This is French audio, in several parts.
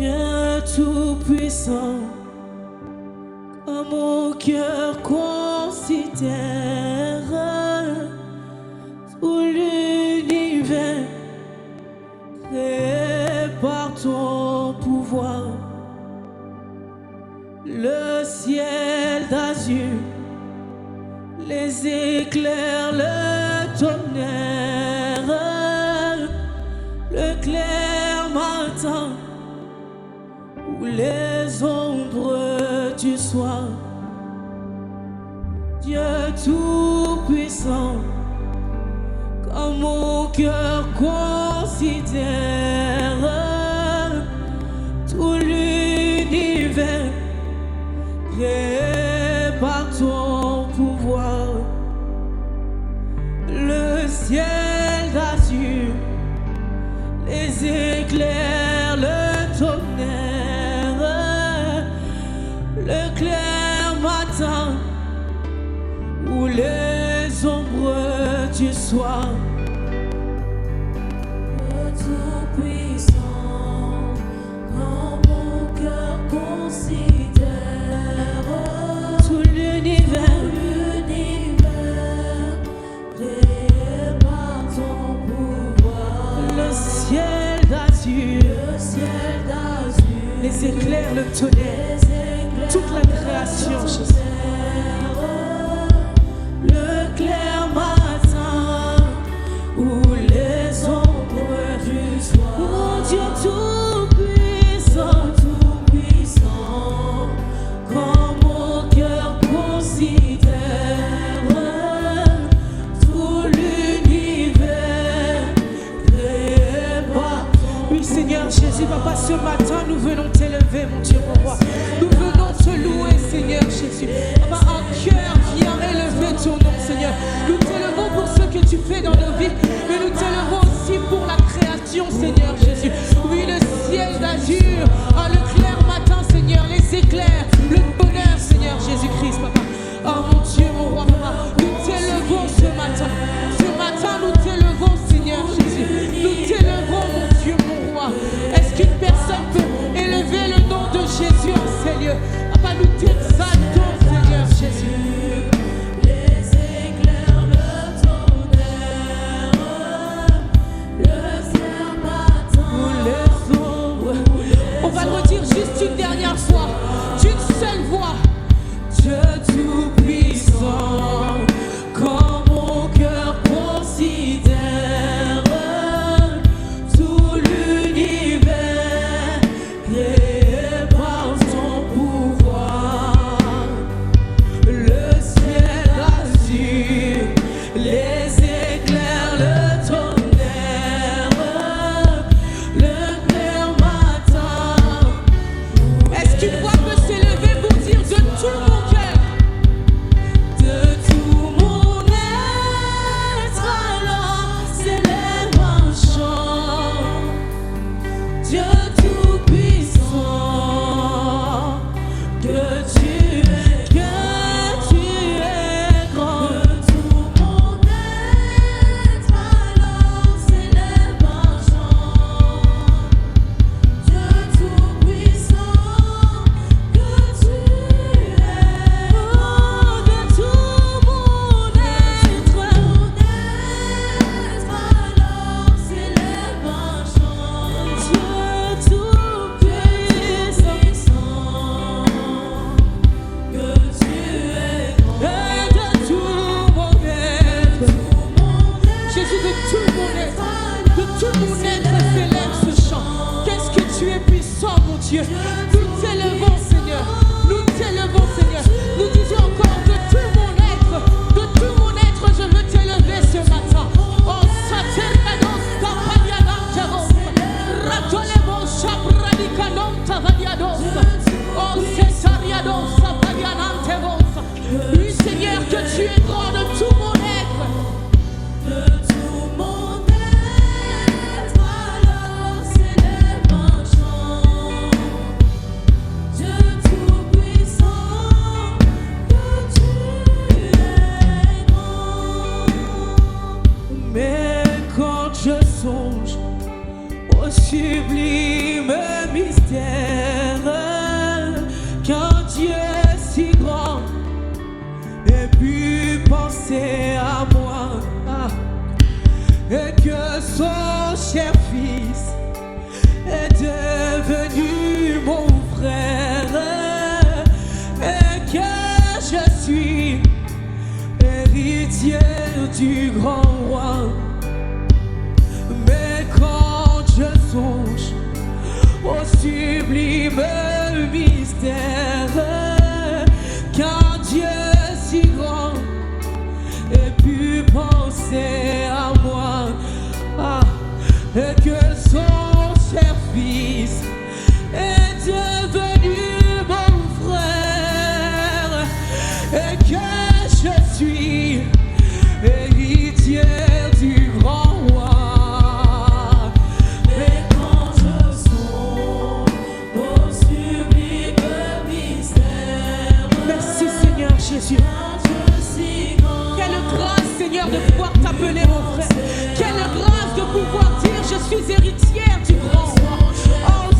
Dieu tout-puissant, quand mon cœur considère tout l'univers créé par ton pouvoir, le ciel d'azur, les éclairs, le tonnerre, le clair matin ou les ombres du soir. Dieu tout-puissant, quand mon cœur considère tout l'univers créé par ton pouvoir, le ciel d'azur, les éclairs, le tonnerre, le clair matin ou les ombres du soir. Tout-puissant, quand mon cœur considère tout l'univers créé par ton pouvoir, le ciel d'azur, les éclairs, le tonnerre, toute la création, Jésus. Le clair matin ou les ombres du soir. Oh Dieu tout-puissant, tout-puissant, quand mon cœur considère tout l'univers créé par ton. Oui Seigneur Jésus, Papa, ce matin nous venons t'élever, mon Dieu, mon roi. Nous venons te louer, Seigneur Jésus. Papa, un cœur vient élever ton nom, Seigneur. Nous t'élevons pour ce que tu fais dans nos vies, mais nous t'élevons aussi pour la création, Seigneur Jésus. Oui, le ciel d'azur, le clair matin, Seigneur, les éclairs, le bonheur, Seigneur Jésus-Christ, Papa. Oh mon Dieu, mon roi, Papa, nous t'élevons ce matin. Ce matin, nous t'élevons, Seigneur Jésus. Nous t'élevons, mon Dieu, mon roi. Est-ce qu'une personne peut élever le nom de Jésus en ces lieux? Papa, nous t'exaltons, Seigneur Jésus. On va le redire juste une dernière fois, d'une seule voix. Dieu tout-puissant, quand mon cœur considère tout l'univers créé par son pouvoir, le ciel d'azur, les éclairs, le tonnerre, le clair matin. Est-ce qu'une voix peut s'élever pour dire de tout mon cœur, de tout mon être, alors s'élève un chant. Dieu tout-puissant, que tu es grand. De tout mon être, alors s'élève un chant. Dieu tout-puissant, que tu es Oh, de tout mon être, alors s'élève un chant. Dieu tout-puissant, Que tu es grand. et de tout mon être. Jésus, de tout mon être s'élève ce chant. Qu'est-ce que tu es puissant, mon Dieu. Nous t'élevons, Seigneur. Nous t'élevons, Seigneur. Nous disons encore de tout mon être, je veux t'élever ce matin. Oh, Saternados, Tapadianaos, Ratolemos, Chabradicanon, Tavadiados, oh, Cesariados, Tapadianantevos. Oui, Seigneur, que tu es grand de tout mon être. De tout mon être, alors s'élève un chant. Dieu tout-puissant, que tu es grand. Mais quand je songe au sublime mystère mystère, qu'un Dieu si grand ait pu penser à moi, et que son cher fils est devenu mon frère, et que je suis héritier du grand roi. Mais quand je songe au sublime mystère, qu'un Dieu si grand ait pu penser à moi, et que son cher fils est devenu mon frère, et que je suis héritier du grand roi. Mais quand je songe au sublime mystère, Merci Seigneur Jésus. un Dieu si grand, Quelle grâce Seigneur de pouvoir t'appeler mon frère. Quelle grâce de pouvoir dire je suis héritière du grand roi. Oh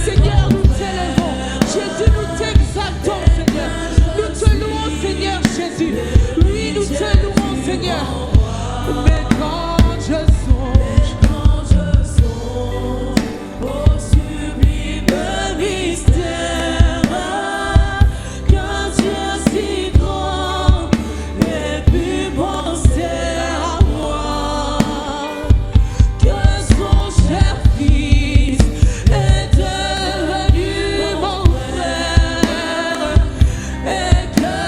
Seigneur, nous t'élevons. Jésus, nous t'exaltons Seigneur. Nous te louons Seigneur Jésus. Oui, nous te louons Seigneur. Mais quand je songe au sublime mystère, qu'un Dieu si grand ait pu penser à moi, que son cher fils est devenu mon frère, et que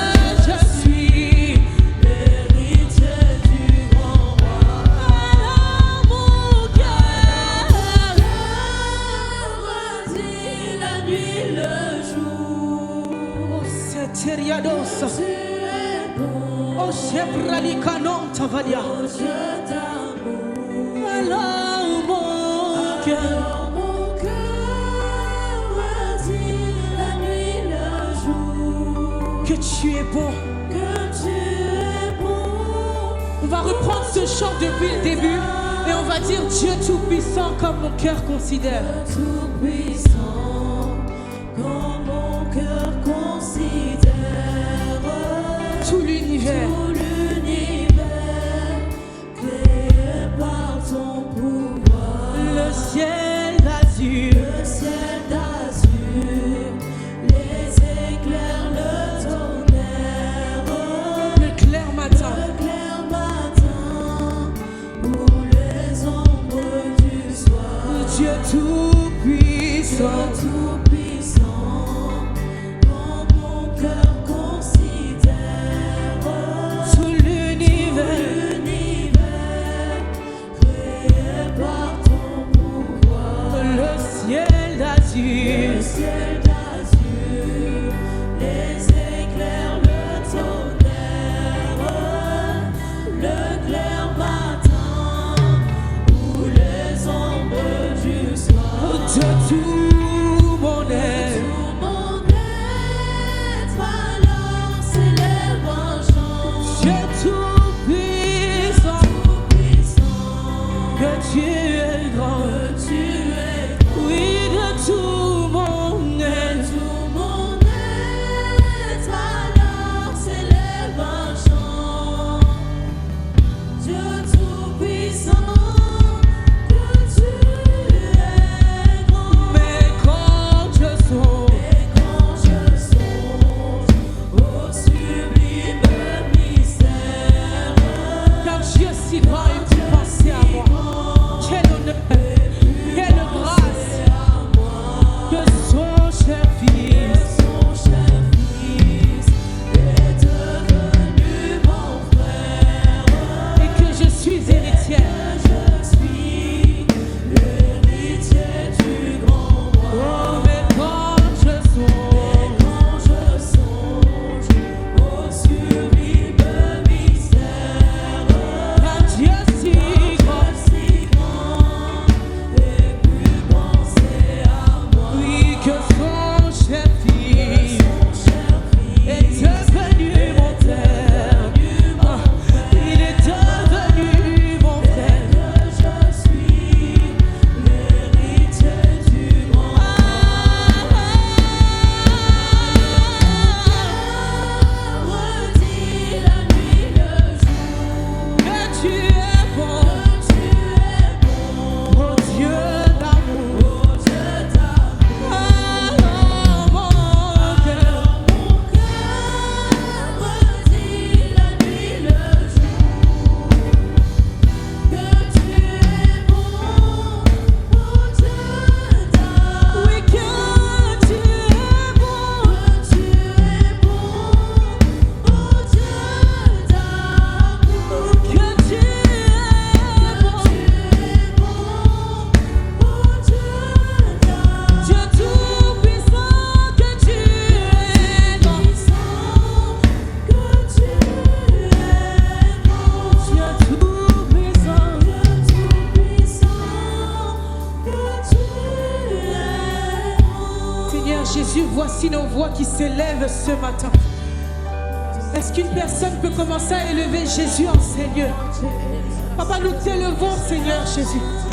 je suis héritier du grand roi. Alors mon cœur redit la nuit le jour, oh Seteriados. tu es bon, Oh Shebralikanon Tavalia. je t'amour. Alors mon cœur. Alors mon cœur redit la nuit le jour, Que tu es bon. que tu es bon. On va reprendre ce chant depuis le début et on va dire Dieu Tout-Puissant comme mon cœur considère. Tout-puissant, quand mon cœur considère Tout l'univers. tout l'univers créé par ton pouvoir, Le ciel azur. le ciel d'azur, les éclairs, le tonnerre, Le clair matin. le clair matin ou les ombres du soir. Dieu Tout-Puissant. Jésus, voici nos voix qui s'élèvent ce matin. Est-ce qu'une personne peut commencer à élever Jésus en Seigneur? Papa, nous t'élevons, Seigneur Jésus.